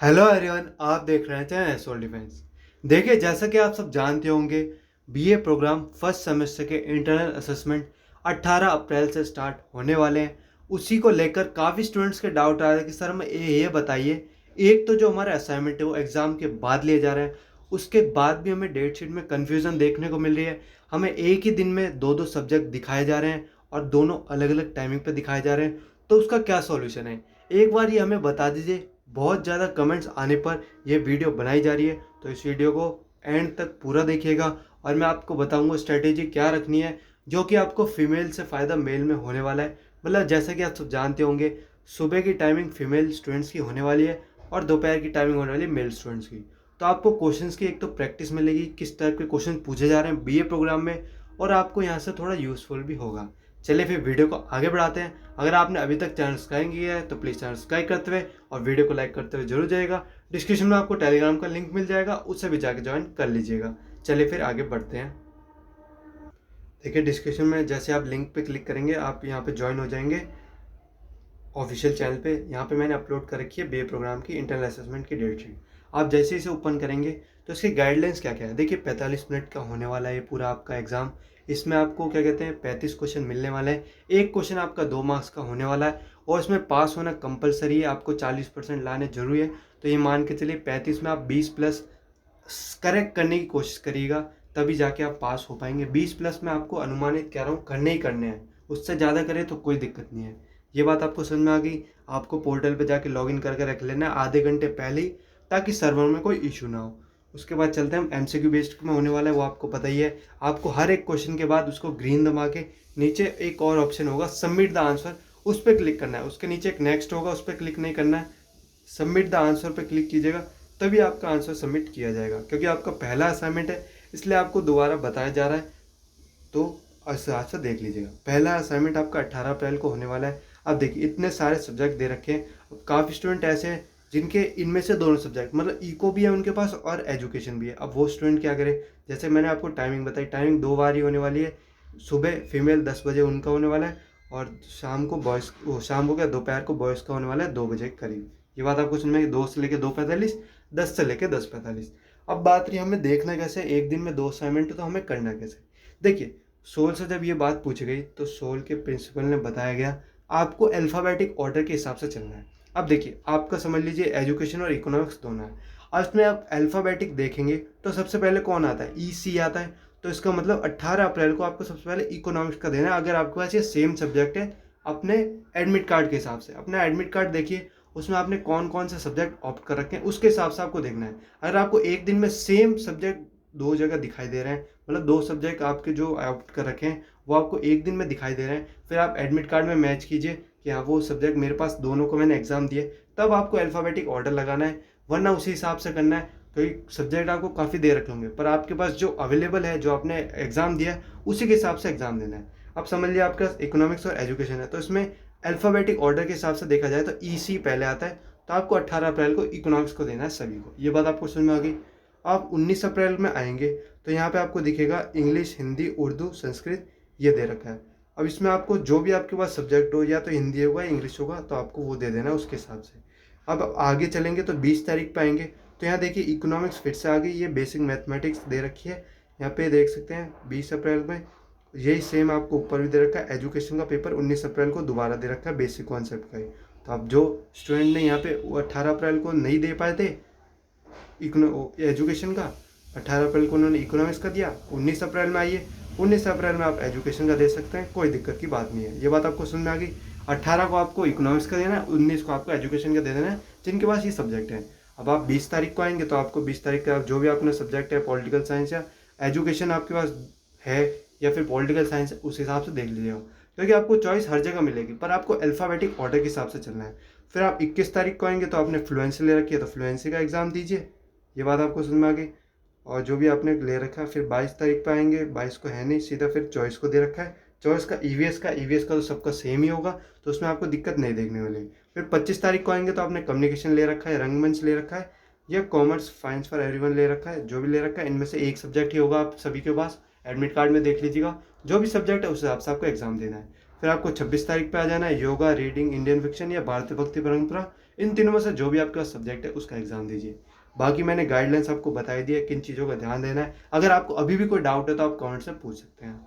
Hello everyone, आप देख रहे हैं चैनल एसोल डिफेंस। देखिए, जैसा कि आप सब जानते होंगे, बीए प्रोग्राम फर्स्ट सेमेस्टर के इंटरनल असेसमेंट 18 अप्रैल से स्टार्ट होने वाले हैं। उसी को लेकर काफ़ी स्टूडेंट्स के डाउट आ रहे हैं कि सर हमें ये बताइए, एक तो जो हमारा असाइनमेंट है वो एग्ज़ाम के बाद लिए जा रहे हैं, उसके बाद भी हमें डेट शीट में कन्फ्यूज़न देखने को मिल रही है। हमें एक ही दिन में दो दो सब्जेक्ट दिखाए जा रहे हैं और दोनों अलग अलग टाइमिंग पर दिखाए जा रहे हैं। तो उसका क्या सॉल्यूशन है, एक बार ये हमें बता दीजिए। बहुत ज़्यादा कमेंट्स आने पर यह वीडियो बनाई जा रही है, तो इस वीडियो को एंड तक पूरा देखिएगा और मैं आपको बताऊंगा स्ट्रेटेजी क्या रखनी है जो कि आपको फीमेल से फ़ायदा मेल में होने वाला है। मतलब जैसा कि आप सब जानते होंगे, सुबह की टाइमिंग फीमेल स्टूडेंट्स की होने वाली है और दोपहर की टाइमिंग होने वाली है मेल स्टूडेंट्स की। तो आपको क्वेश्चंस की एक तो प्रैक्टिस मिलेगी, किस टाइप के क्वेश्चन पूछे जा रहे हैं बीए प्रोग्राम में, और आपको यहाँ से थोड़ा यूज़फुल भी होगा। चलिए फिर वीडियो को आगे बढ़ाते हैं। अगर आपने अभी तक चैनल सब्सक्राइब नहीं किया है तो प्लीज़ चैनल सब्सक्राइब करते हुए और वीडियो को लाइक करते हुए जरूर जाइएगा। डिस्क्रिप्शन में आपको टेलीग्राम का लिंक मिल जाएगा, उससे भी जाके ज्वाइन कर लीजिएगा। चलिए फिर आगे बढ़ते हैं। देखिए, डिस्क्रिप्शन में जैसे आप लिंक पे क्लिक करेंगे, आप यहाँ पे ज्वाइन हो जाएंगे ऑफिशियल चैनल पे। यहाँ पे मैंने अपलोड कर रखी है बी ए प्रोग्राम की इंटरनल असेसमेंट की डेट शीट। आप जैसे इसे ओपन करेंगे तो इसकी गाइडलाइंस क्या क्या है। देखिए, 45 मिनट का होने वाला है ये पूरा आपका एग्जाम। इसमें आपको क्या कहते हैं 35 क्वेश्चन मिलने वाले हैं। एक क्वेश्चन आपका 2 मार्क्स का होने वाला है और इसमें पास होना कंपलसरी है, आपको 40% लाने जरूरी है। तो ये मान के चलिए 35 में आप 20 प्लस करेक्ट करने की कोशिश करिएगा, तभी जाके आप पास हो पाएंगे। 20 प्लस में आपको अनुमानित कह रहा हूँ करने ही करने हैं, उससे ज़्यादा करें तो कोई दिक्कत नहीं है। ये बात आपको समझ में आ गई। आपको पोर्टल पे जाके लॉगिन करके रख लेना है आधे घंटे पहले ही, ताकि सर्वर में कोई इशू ना हो। उसके बाद चलते हैं हम एमसीक्यू बेस्ड में होने वाला है, वो आपको पता ही है। आपको हर एक क्वेश्चन के बाद उसको ग्रीन दबा के नीचे एक और ऑप्शन होगा सबमिट द आंसर, उस पर क्लिक करना है। उसके नीचे एक नेक्स्ट होगा, उस पर क्लिक नहीं करना है, सबमिट द आंसर पर क्लिक कीजिएगा, तभी आपका आंसर सबमिट किया जाएगा। क्योंकि आपका पहला असाइनमेंट है, इसलिए आपको दोबारा बताया जा रहा है। तो इस हिसाब से देख लीजिएगा। पहला असाइनमेंट आपका 18 अप्रैल को होने वाला है। अब देखिए, इतने सारे सब्जेक्ट दे रखे हैं। काफ़ी स्टूडेंट ऐसे हैं जिनके इनमें से दोनों सब्जेक्ट, मतलब इको भी है उनके पास और एजुकेशन भी है। अब वो स्टूडेंट क्या करे, जैसे मैंने आपको टाइमिंग बताई, टाइमिंग 2 बार ही होने वाली है। सुबह फीमेल 10 बजे उनका होने वाला है और शाम को बॉयज़, शाम को क्या दोपहर को बॉयज़ का होने वाला है 2 बजे के करीब। ये बात आपको समझ में, 2 से लेकर 2:45, 10 से लेकर 10:45। अब बात रही हमें देखना कैसे, एक दिन में 2 असाइनमेंट, तो हमें करना कैसे। देखिए, सोल से जब ये बात पूछी गई तो सोल के प्रिंसिपल ने बताया गया आपको अल्फ़ाबेटिक ऑर्डर के हिसाब से चलना है। अब देखिए, आपका समझ लीजिए एजुकेशन और इकोनॉमिक्स दोनों है। अब इसमें आप अल्फ़ाबेटिक देखेंगे तो सबसे पहले कौन आता है, ई सी आता है। तो इसका मतलब 18 अप्रैल को आपको सबसे पहले इकोनॉमिक्स का देना है, अगर आपके पास ये सेम सब्जेक्ट है अपने एडमिट कार्ड के हिसाब से। अपना एडमिट कार्ड देखिए, उसमें आपने कौन कौन से सब्जेक्ट ऑप्ट कर रखे हैं उसके हिसाब से आपको देखना है। अगर आपको एक दिन में सेम सब्जेक्ट दो जगह दिखाई दे रहे हैं, मतलब 2 सब्जेक्ट आपके जो ऑप्ट कर रखे हैं वो आपको एक दिन में दिखाई दे रहे हैं, फिर आप एडमिट कार्ड में मैच कीजिए कि हाँ वो सब्जेक्ट मेरे पास दोनों को मैंने एग्जाम दिए, तब आपको अल्फ़ाबेटिक ऑर्डर लगाना है। वरना उसी हिसाब से करना है, क्योंकि सब्जेक्ट आपको काफ़ी दे रखे होंगे पर आपके पास जो अवेलेबल है, जो आपने एग्ज़ाम दिया है, उसी के हिसाब से एग्ज़ाम देना है। अब समझ लिया आपका इकोनॉमिक्स और एजुकेशन है, तो इसमें अल्फ़ाबेटिक ऑर्डर के हिसाब से देखा जाए तो ई सी पहले आता है। तो आपको 18 अप्रैल को इकोनॉमिक्स को देना है सभी को। ये बात आपको समझ में आ गई। आप 19 अप्रैल में आएंगे तो यहाँ पे आपको दिखेगा इंग्लिश, हिंदी, उर्दू, संस्कृत, ये दे रखा है। अब इसमें आपको जो भी आपके पास सब्जेक्ट हो, या तो हिंदी होगा, इंग्लिश होगा, तो आपको वो दे देना है उसके हिसाब से। अब आगे चलेंगे तो 20 तारीख पे आएंगे, तो यहाँ देखिए इकोनॉमिक्स फिर से आ गई, ये बेसिक मैथमेटिक्स दे रखी है। यहाँ पे देख सकते हैं 20 अप्रैल में यही सेम आपको ऊपर भी दे रखा है। एजुकेशन का पेपर 19 अप्रैल को दोबारा दे रखा है, बेसिक कॉन्सेप्ट का ही। तो अब जो स्टूडेंट ने यहाँ पे 18 अप्रैल को नहीं दे पाए थे एजुकेशन का, 18 अप्रैल को उन्होंने इकोनॉमिक्स का दिया, 19 अप्रैल में आइए, 19 अप्रैल में आप एजुकेशन का दे सकते हैं, कोई दिक्कत की बात नहीं है। ये बात आपको समझ में आ गई। 18 को आपको इकोनॉमिक्स का देना है, 19 को आपको एजुकेशन का दे देना है, जिनके पास ये सब्जेक्ट है। अब आप 20 तारीख को आएंगे तो आपको 20 तारीख का जो भी अपना सब्जेक्ट है, पॉलिटिकल साइंस या एजुकेशन आपके पास है, या फिर पॉलिटिकल साइंस, उस हिसाब से देख लीजिएगा। क्योंकि आपको चॉइस हर जगह मिलेगी, पर आपको अल्फ़ाबेटिक ऑर्डर के हिसाब से चलना है। फिर आप 21 तारीख को आएंगे तो आपने फ्लुएंसी ले रखी है, तो फ्लुएंसी का एग्ज़ाम दीजिए। ये बात आपको समझ में आ गई। और जो भी आपने ले रखा है, फिर 22 तारीख पे आएंगे, 22 को है नहीं, सीधा फिर चॉइस को दे रखा है। चॉइस का ईवीएस का तो सबका सेम ही होगा, तो उसमें आपको दिक्कत नहीं देखने वाली। फिर 25 तारीख को आएंगे तो आपने कम्युनिकेशन ले रखा है, रंगमंच ले रखा है, या कॉमर्स फाइनेंस फॉर एवरीवन ले रखा है। जो भी ले रखा है इनमें से एक सब्जेक्ट ही होगा आप सभी के पास। एडमिट कार्ड में देख लीजिएगा, जो भी सब्जेक्ट है उस हिसाब से आपको एग्जाम देना है। फिर आपको 26 तारीख पे आ जाना है, योगा, रीडिंग, इंडियन फिक्शन या भारतीय भक्ति परंपरा, इन तीनों में से जो भी आपके पास सब्जेक्ट है उसका एग्ज़ाम दीजिए। बाकी मैंने गाइडलाइंस आपको बताई दी है, किन चीज़ों का ध्यान देना है। अगर आपको अभी भी कोई डाउट है तो आप कमेंट से पूछ सकते हैं।